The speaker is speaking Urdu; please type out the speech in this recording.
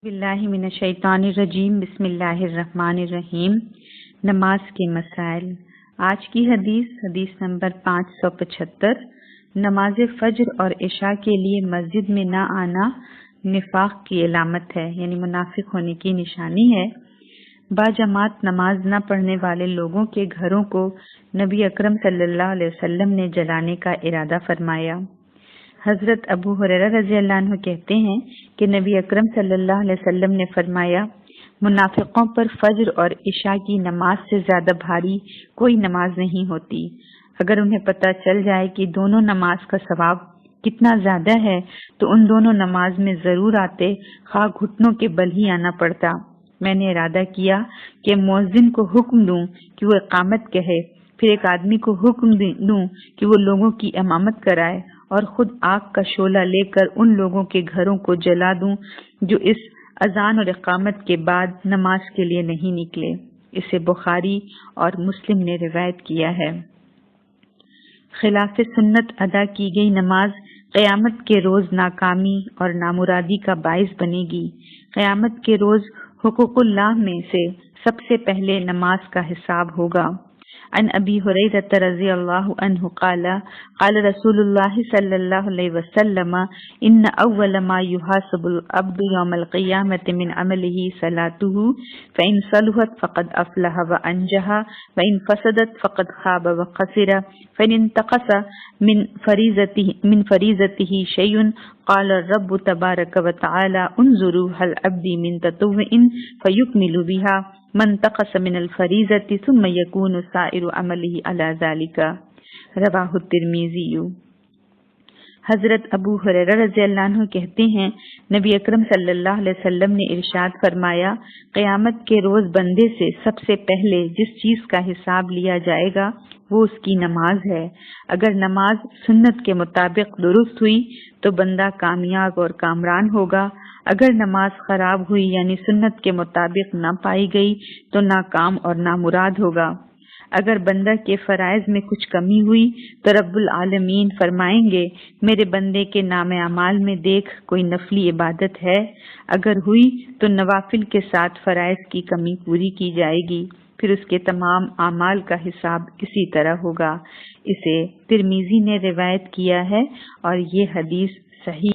باللہ من الشیطان الرجیم بسم اللہ الرحمن الرحیم۔ نماز کے مسائل۔ آج کی حدیث نمبر 575۔ نماز فجر اور عشاء کے لیے مسجد میں نہ آنا نفاق کی علامت ہے، یعنی منافق ہونے کی نشانی ہے۔ باجماعت نماز نہ پڑھنے والے لوگوں کے گھروں کو نبی اکرم صلی اللہ علیہ وسلم نے جلانے کا ارادہ فرمایا۔ حضرت ابو ہریرہ رضی اللہ عنہ کہتے ہیں کہ نبی اکرم صلی اللہ علیہ وسلم نے فرمایا، منافقوں پر فجر اور عشاء کی نماز سے زیادہ بھاری کوئی نماز نہیں ہوتی۔ اگر انہیں پتہ چل جائے کہ دونوں نماز کا ثواب کتنا زیادہ ہے تو ان دونوں نماز میں ضرور آتے، خواہ گھٹنوں کے بل ہی آنا پڑتا۔ میں نے ارادہ کیا کہ مؤذن کو حکم دوں کہ وہ اقامت کہے، پھر ایک آدمی کو حکم دوں کہ وہ لوگوں کی امامت کرائے، اور خود آگ کا شعلہ لے کر ان لوگوں کے گھروں کو جلا دوں جو اس اذان اور اقامت کے بعد نماز کے لیے نہیں نکلے۔ اسے بخاری اور مسلم نے روایت کیا ہے۔ خلاف سنت ادا کی گئی نماز قیامت کے روز ناکامی اور نامرادی کا باعث بنے گی۔ قیامت کے روز حقوق اللہ میں سے سب سے پہلے نماز کا حساب ہوگا۔ عن ابی ہریرہ رضی اللہ عنہ قال قال رسول اللہ صلی اللہ علیہ وسلم ان اول ما يحاسب العبد يوم القیامة من عمله صلاته فإن صلحت فقد افلح وانجح وإن فسدت فقد خاب وخسر فإن انتقص من فریضته شيء قال الرب تبارک وتعالى انظروا هل عبدي من تطوع فيكمل بها من تقص من الفریضة ثم يكون سائر عمله على ذلك۔ رواہ الترمذی۔ حضرت ابو ہریرہ رضی اللہ عنہ کہتے ہیں، نبی اکرم صلی اللہ علیہ وسلم نے ارشاد فرمایا، قیامت کے روز بندے سے سب سے پہلے جس چیز کا حساب لیا جائے گا وہ اس کی نماز ہے۔ اگر نماز سنت کے مطابق درست ہوئی تو بندہ کامیاب اور کامران ہوگا، اگر نماز خراب ہوئی یعنی سنت کے مطابق نہ پائی گئی تو ناکام اور نامراد ہوگا۔ اگر بندہ کے فرائض میں کچھ کمی ہوئی تو رب العالمین فرمائیں گے، میرے بندے کے نام اعمال میں دیکھ کوئی نفلی عبادت ہے۔ اگر ہوئی تو نوافل کے ساتھ فرائض کی کمی پوری کی جائے گی، پھر اس کے تمام اعمال کا حساب اسی طرح ہوگا۔ اسے ترمذی نے روایت کیا ہے اور یہ حدیث صحیح